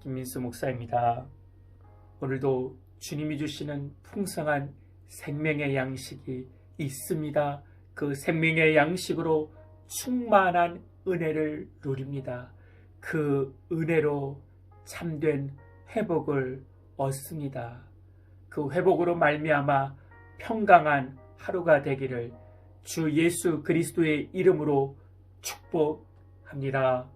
김민수 목사입니다. 오늘도 주님이 주시는 풍성한 생명의 양식이 있습니다. 그 생명의 양식으로 충만한 은혜를 누립니다. 그 은혜로 참된 회복을 얻습니다. 그 회복으로 말미암아 평강한 하루가 되기를 주 예수 그리스도의 이름으로 축복합니다.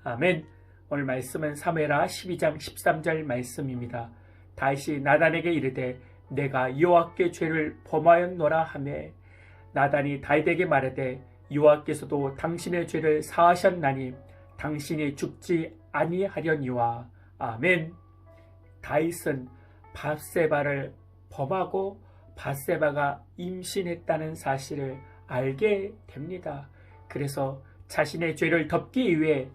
아멘. 오늘 말씀은 사무엘하 12장 13절 말씀입니다. 다윗이 나단에게 이르되 내가 여호와께 죄를 범하였노라 하매 나단이 다윗에게 말하되 여호와께서도 당신의 죄를 사하셨나니 당신이 죽지 아니하려니와. 아멘. 다윗은 밧세바를 범하고 밧세바가 임신했다는 사실을 알게 됩니다. 그래서 자신의 죄를 덮기 위해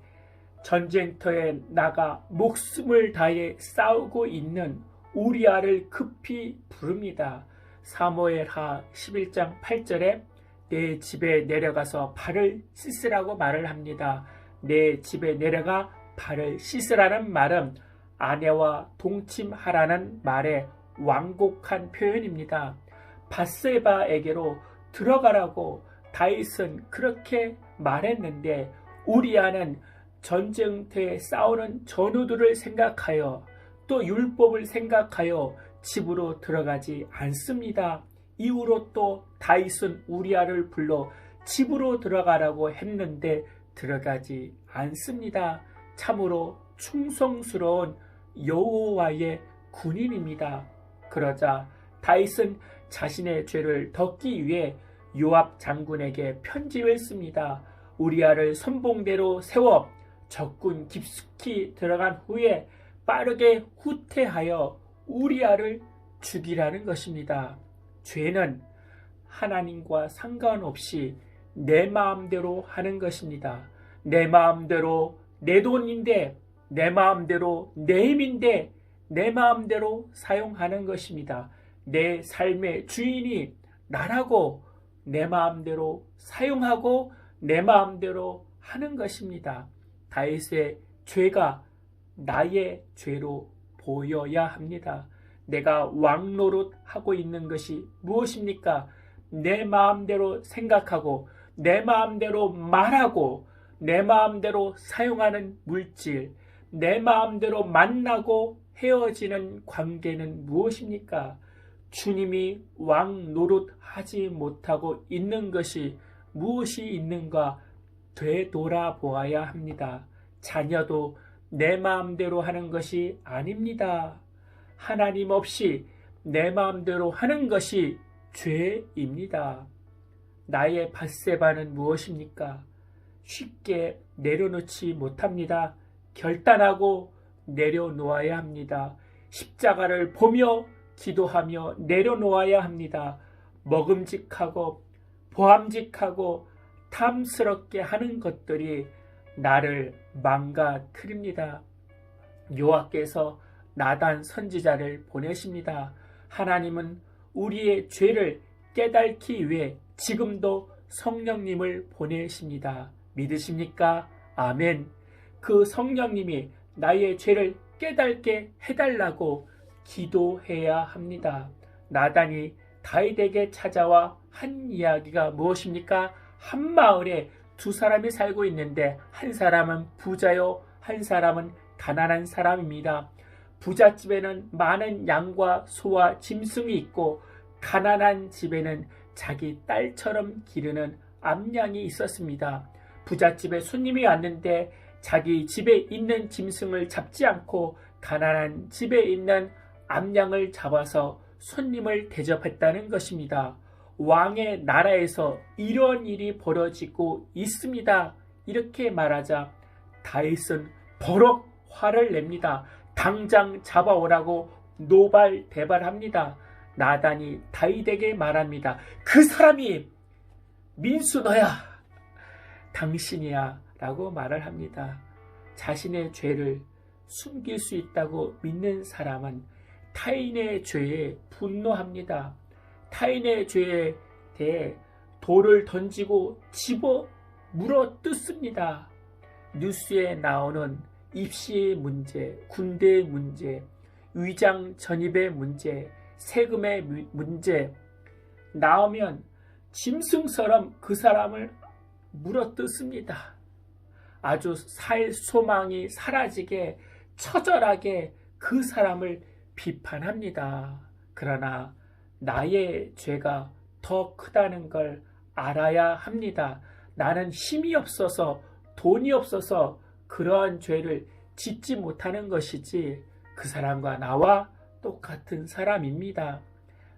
전쟁터에 나가 목숨을 다해 싸우고 있는 우리아를 급히 부릅니다. 사무엘하 11장 8절에 내 집에 내려가서 발을 씻으라고 말을 합니다. 내 집에 내려가 발을 씻으라는 말은 아내와 동침하라는 말의 완곡한 표현입니다. 밧세바에게로 들어가라고 다윗은 그렇게 말했는데 우리아는 전쟁터에 싸우는 전우들을 생각하여 또 율법을 생각하여 집으로 들어가지 않습니다. 이후로 또 다윗은 우리아를 불러 집으로 들어가라고 했는데 들어가지 않습니다. 참으로 충성스러운 여호와의 군인입니다. 그러자 다윗은 자신의 죄를 덮기 위해 요압 장군에게 편지를 씁니다. 우리아를 선봉대로 세워 적군 깊숙이 들어간 후에 빠르게 후퇴하여 우리아를 죽이라는 것입니다. 죄는 하나님과 상관없이 내 마음대로 하는 것입니다. 내 마음대로 내 돈인데, 내 마음대로 내 힘인데, 내 마음대로 사용하는 것입니다. 내 삶의 주인이 나라고 내 마음대로 사용하고 내 마음대로 하는 것입니다. 다윗의 죄가 나의 죄로 보여야 합니다. 내가 왕노릇 하고 있는 것이 무엇입니까? 내 마음대로 생각하고 내 마음대로 말하고 내 마음대로 사용하는 물질, 내 마음대로 만나고 헤어지는 관계는 무엇입니까? 주님이 왕노릇 하지 못하고 있는 것이 무엇이 있는가 되돌아보아야 합니다. 자녀도 내 마음대로 하는 것이 아닙니다. 하나님 없이 내 마음대로 하는 것이 죄입니다. 나의 밧세바는 무엇입니까? 쉽게 내려놓지 못합니다. 결단하고 내려놓아야 합니다. 십자가를 보며 기도하며 내려놓아야 합니다. 먹음직하고 보암직하고 탐스럽게 하는 것들이 나를 망가뜨립니다. 여호와께서 나단 선지자를 보내십니다. 하나님은 우리의 죄를 깨닫기 위해 지금도 성령님을 보내십니다. 믿으십니까? 아멘. 그 성령님이 나의 죄를 깨닫게 해달라고 기도해야 합니다. 나단이 다윗에게 찾아와 한 이야기가 무엇입니까? 한 마을에 두 사람이 살고 있는데 한 사람은 부자요, 한 사람은 가난한 사람입니다. 부잣집에는 많은 양과 소와 짐승이 있고 가난한 집에는 자기 딸처럼 기르는 암양이 있었습니다. 부잣집에 손님이 왔는데 자기 집에 있는 짐승을 잡지 않고 가난한 집에 있는 암양을 잡아서 손님을 대접했다는 것입니다. 왕의 나라에서 이런 일이 벌어지고 있습니다. 이렇게 말하자 다윗은 버럭 화를 냅니다. 당장 잡아오라고 노발대발합니다. 나단이 다윗에게 말합니다. 그 사람이 민수 너야, 당신이야 라고 말을 합니다. 자신의 죄를 숨길 수 있다고 믿는 사람은 타인의 죄에 분노합니다. 타인의 죄에 대해 돌을 던지고 집어 물어 뜯습니다. 뉴스에 나오는 입시의 문제, 군대의 문제, 위장 전입의 문제, 세금의 문제 나오면 짐승처럼 그 사람을 물어뜯습니다. 아주 살 소망이 사라지게 처절하게 그 사람을 비판합니다. 그러나 나의 죄가 더 크다는 걸 알아야 합니다. 나는 힘이 없어서 돈이 없어서 그러한 죄를 짓지 못하는 것이지 그 사람과 나와 똑같은 사람입니다.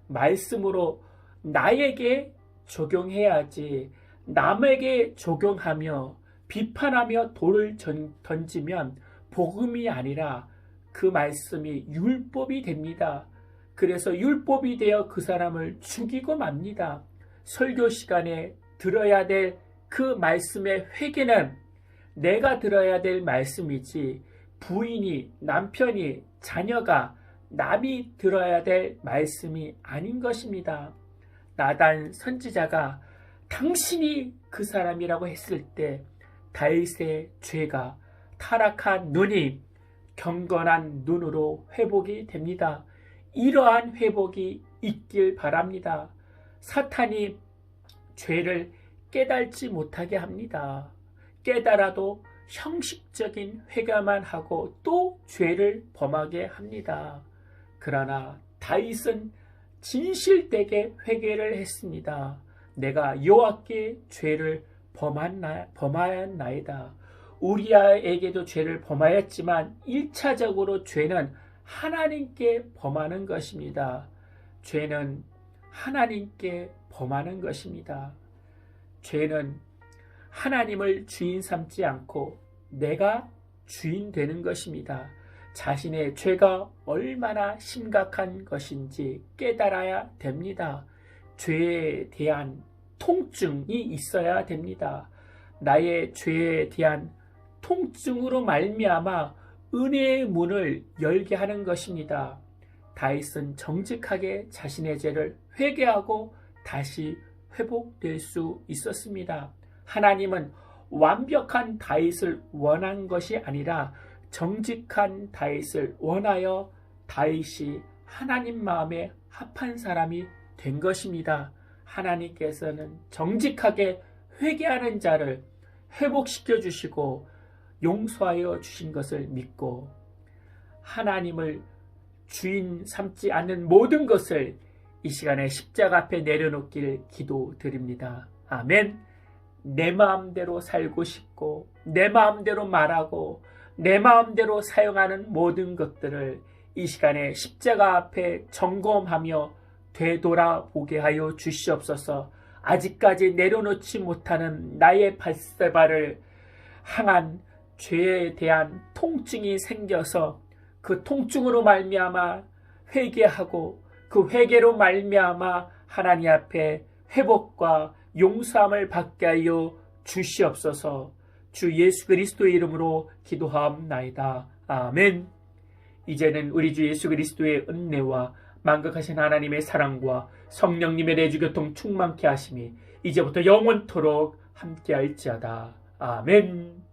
말씀으로 나에게 적용해야지 남에게 적용하며 비판하며 돌을 던지면 복음이 아니라 그 말씀이 율법이 됩니다. 그래서 율법이 되어 그 사람을 죽이고 맙니다. 설교 시간에 들어야 될 그 말씀의 회개는 내가 들어야 될 말씀이지 부인이, 남편이, 자녀가 남이 들어야 될 말씀이 아닌 것입니다. 나단 선지자가 당신이 그 사람이라고 했을 때 다윗의 죄가 타락한 눈이 경건한 눈으로 회복이 됩니다. 이러한 회복이 있길 바랍니다. 사탄이 죄를 깨달지 못하게 합니다. 깨달아도 형식적인 회개만 하고 또 죄를 범하게 합니다. 그러나 다윗은 진실되게 회개를 했습니다. 내가 여호와께 죄를 범하였나이다. 우리아에게도 죄를 범하였지만 1차적으로 죄는 하나님께 범하는 것입니다. 죄는 하나님께 범하는 것입니다. 죄는 하나님을 주인 삼지 않고 내가 주인 되는 것입니다. 자신의 죄가 얼마나 심각한 것인지 깨달아야 됩니다. 죄에 대한 통증이 있어야 됩니다. 나의 죄에 대한 통증으로 말미암아 은혜의 문을 열게 하는 것입니다. 다윗은 정직하게 자신의 죄를 회개하고 다시 회복될 수 있었습니다. 하나님은 완벽한 다윗을 원한 것이 아니라 정직한 다윗을 원하여 다윗이 하나님 마음에 합한 사람이 된 것입니다. 하나님께서는 정직하게 회개하는 자를 회복시켜 주시고 용서하여 주신 것을 믿고 하나님을 주인 삼지 않는 모든 것을 이 시간에 십자가 앞에 내려놓기를 기도드립니다. 아멘. 내 마음대로 살고 싶고 내 마음대로 말하고 내 마음대로 사용하는 모든 것들을 이 시간에 십자가 앞에 점검하며 되돌아보게 하여 주시옵소서. 아직까지 내려놓지 못하는 나의 밧세바를 향한 죄에 대한 통증이 생겨서 그 통증으로 말미암아 회개하고 그 회개로 말미암아 하나님 앞에 회복과 용서함을 받게 하여 주시옵소서. 주 예수 그리스도의 이름으로 기도하옵나이다. 아멘. 이제는 우리 주 예수 그리스도의 은혜와 만극하신 하나님의 사랑과 성령님의 내주교통 충만케 하심이 이제부터 영원토록 함께할지어다. 아멘.